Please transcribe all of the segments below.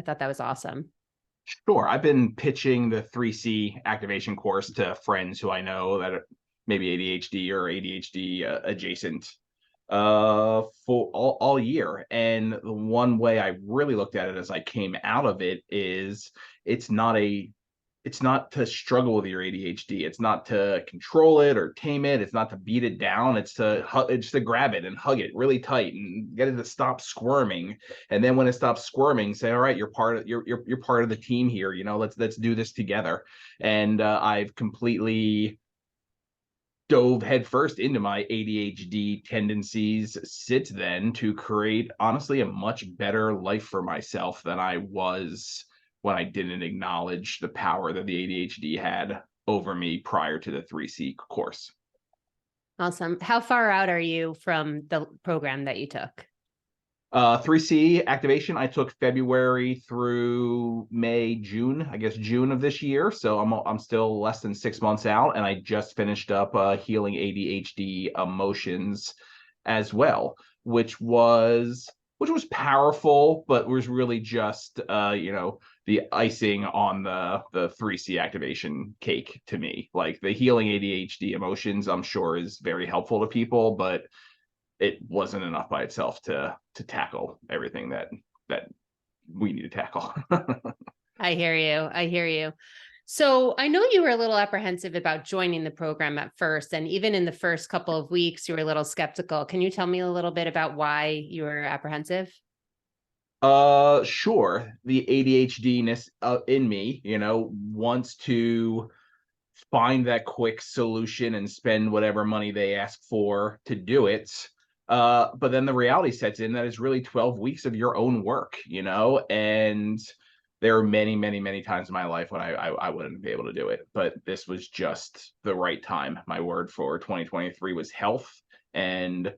I thought that was awesome. Sure. I've been pitching the 3C activation course to friends who I know that are maybe ADHD or ADHD adjacent for all year. And the one way I really looked at it as I came out of it is it's not a it's not to struggle with your ADHD. It's not to control it or tame it. It's not to beat it down. It's to grab it and hug it really tight and get it to stop squirming. And then when it stops squirming, say, "All right, you're part of the team here. You know, let's do this together." And I've completely dove headfirst into my ADHD tendencies since then to create, honestly, a much better life for myself than I was when I didn't acknowledge the power that the ADHD had over me prior to the 3C course. Awesome. How far out are you from the program that you took? 3C activation, I took February through May, June, I guess June of this year. So I'm still less than 6 months out, and I just finished up healing ADHD emotions as well, which was powerful, but was really just the icing on the 3C activation cake to me. Like the healing ADHD emotions, I'm sure is very helpful to people, but it wasn't enough by itself to tackle everything that we need to tackle. I hear you. I hear you. So I know you were a little apprehensive about joining the program at first, and even in the first couple of weeks, you were a little skeptical. Can you tell me a little bit about why you were apprehensive? Sure. The ADHD-ness in me, wants to find that quick solution and spend whatever money they ask for to do it. But then the reality sets in that it's really 12 weeks of your own work, and there are many, many, many times in my life when I wouldn't be able to do it. But this was just the right time. My word for 2023 was health. And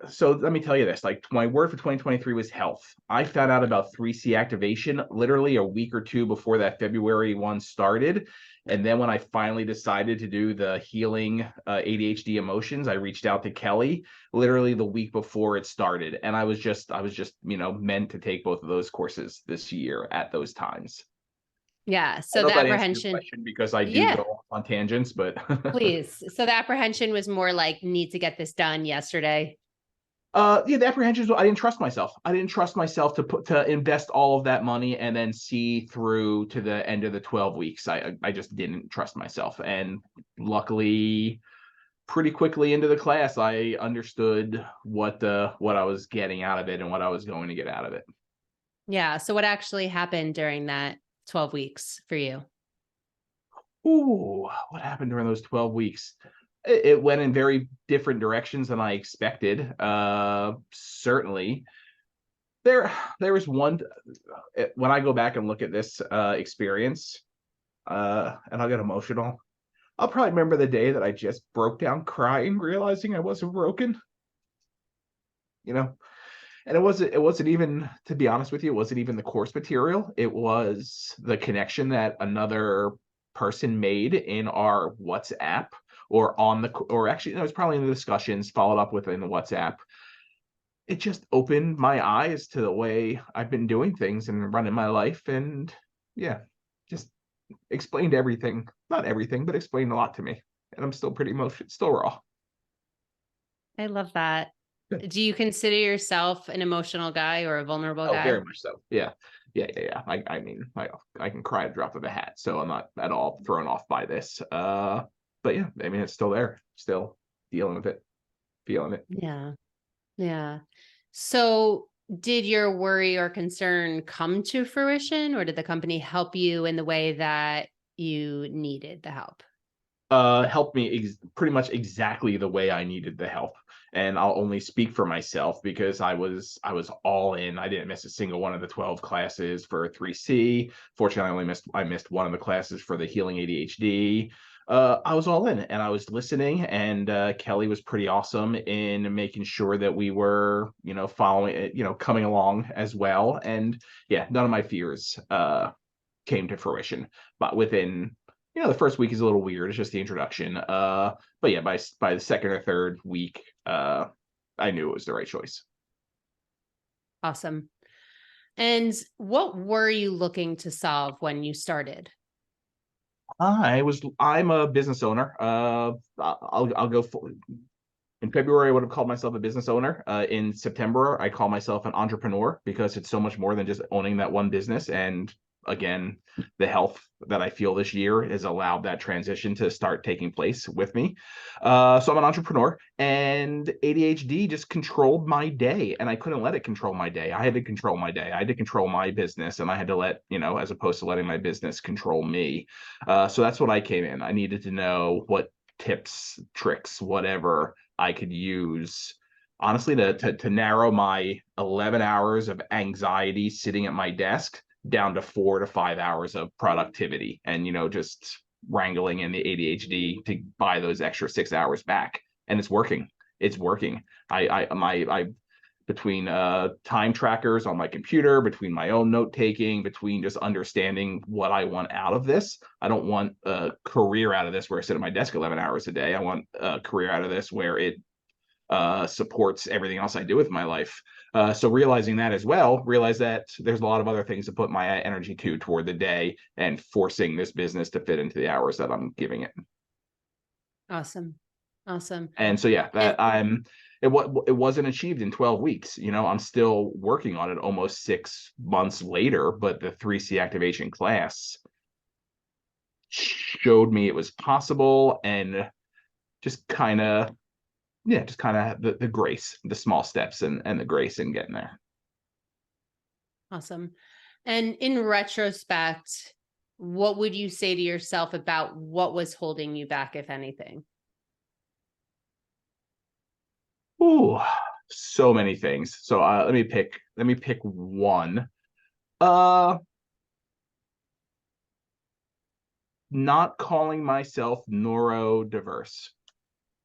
so let me tell you this, like my word for 2023 was health. I found out about 3C activation literally a week or two before that February one started. And then when I finally decided to do the healing ADHD emotions, I reached out to Kelly literally the week before it started. And I was just meant to take both of those courses this year at those times. Yeah. I So don't the know if that answers your apprehension, question because I do go yeah, off on tangents, but please. So the apprehension was more like, need to get this done yesterday. yeah, the apprehensions. I didn't trust myself. I didn't trust myself to invest all of that money and then see through to the end of the 12 weeks. I just didn't trust myself. And luckily, pretty quickly into the class, I understood what I was getting out of it and what I was going to get out of it. Yeah. So what actually happened during that 12 weeks for you? Ooh, what happened during those 12 weeks? It went in very different directions than I expected. Certainly. There was one when I go back and look at this experience, and I'll get emotional. I'll probably remember the day that I just broke down crying, realizing I wasn't broken. You know, and it wasn't even, to be honest with you, it wasn't even the course material. It was the connection that another person made in our WhatsApp or actually, no, it was probably in the discussions followed up with in the WhatsApp. It just opened my eyes to the way I've been doing things and running my life. And yeah, just explained everything. Not everything, but explained a lot to me. And I'm still pretty emotional, still raw. I love that. Do you consider yourself an emotional guy or a vulnerable Oh, very guy? much so. Yeah. Yeah. I mean, I can cry at a drop of a hat, so I'm not at all thrown off by this. But yeah, I mean, it's still there, still dealing with it, feeling it. Yeah. Yeah. So did your worry or concern come to fruition, or did the company help you in the way that you needed the help? Helped me pretty much exactly the way I needed the help. And I'll only speak for myself because I was all in. I didn't miss a single one of the 12 classes for 3C. Fortunately, I missed one of the classes for the healing ADHD. I was all in and I was listening, and Kelly was pretty awesome in making sure that we were, following it, coming along as well. And yeah, none of my fears came to fruition, but within the first week is a little weird. It's just the introduction. But yeah, by the second or third week, I knew it was the right choice. Awesome. And what were you looking to solve when you started? I'm a business owner. I'll go full. In February, I would have called myself a business owner. In September, I call myself an entrepreneur because it's so much more than just owning that one business. And again, the health that I feel this year has allowed that transition to start taking place with me. So I'm an entrepreneur, and ADHD just controlled my day, and I couldn't let it control my day. I had to control my day. I had to control my business, and I had to let, as opposed to letting my business control me. So that's what I came in. I needed to know what tips, tricks, whatever I could use, honestly, to narrow my 11 hours of anxiety sitting at my desk down to 4 to 5 hours of productivity, and just wrangling in the ADHD to buy those extra 6 hours back. And it's working. It's working. I between time trackers on my computer, between my own note taking, between just understanding what I want out of this. I don't want a career out of this where I sit at my desk 11 hours a day. I want a career out of this where it supports everything else I do with my life. So realizing that as well, realize that there's a lot of other things to put my energy to toward the day, and forcing this business to fit into the hours that I'm giving it. Awesome. Awesome. And so, yeah, And it wasn't achieved in 12 weeks. I'm still working on it almost 6 months later, but the 3C activation class showed me it was possible, and just kind of the grace, the small steps, and the grace in getting there. awesome. And in retrospect, what would you say to yourself about what was holding you back, if anything? Ooh, so many things. So let me pick one. Not calling myself neurodiverse,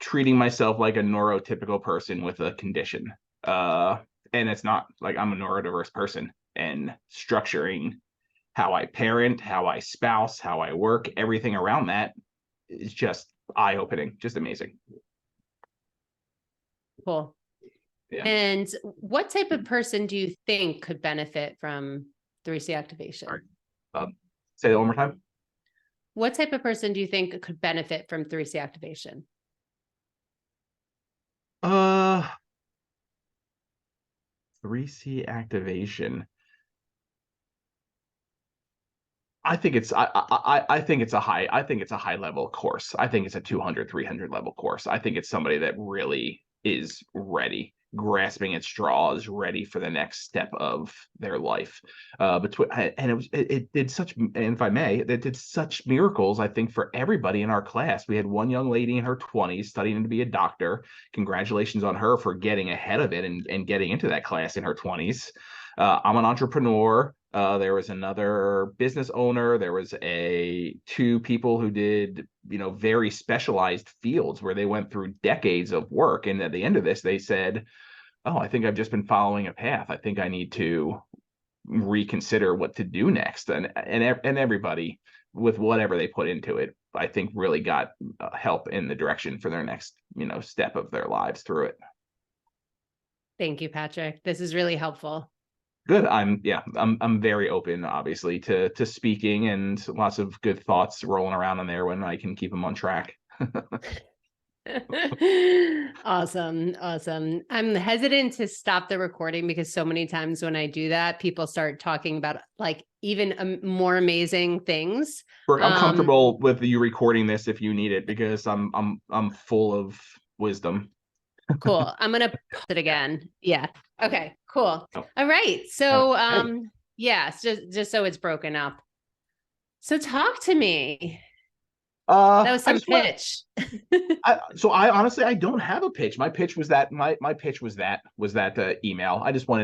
treating myself like a neurotypical person with a condition. And it's not like I'm a neurodiverse person, and structuring how I parent, how I spouse, how I work, everything around that is just eye-opening, just amazing. Cool. Yeah. And what type of person do you think could benefit from 3C activation? Say that one more time. What type of person do you think could benefit from 3C activation? 3C activation. I think it's a high level course. I think it's a 200, 300 level course. I think it's somebody that really is ready, grasping at straws, ready for the next step of their life. And it did such, and if I may, it did such miracles, I think, for everybody in our class. We had one young lady in her 20s studying to be a doctor. Congratulations on her for getting ahead of it and getting into that class in her 20s. I'm an entrepreneur. There was another business owner. There was two people who did, very specialized fields where they went through decades of work. And at the end of this, they said, "Oh, I think I've just been following a path. I think I need to reconsider what to do next." And everybody, with whatever they put into it, I think really got help in the direction for their next, step of their lives through it. Thank you, Patrick. This is really helpful. Good. I'm very open, obviously, to speaking, and lots of good thoughts rolling around in there when I can keep them on track. Awesome. Awesome. I'm hesitant to stop the recording because so many times when I do that, people start talking about like even more amazing things. I'm comfortable with you recording this if you need it, because I'm full of wisdom. Cool. I'm going to pause it again. Yeah. Okay, cool. Oh. All right. So, Hey. yeah, just so it's broken up. So talk to me. That was some pitch. I honestly, I don't have a pitch. My pitch was that email. I just wanted to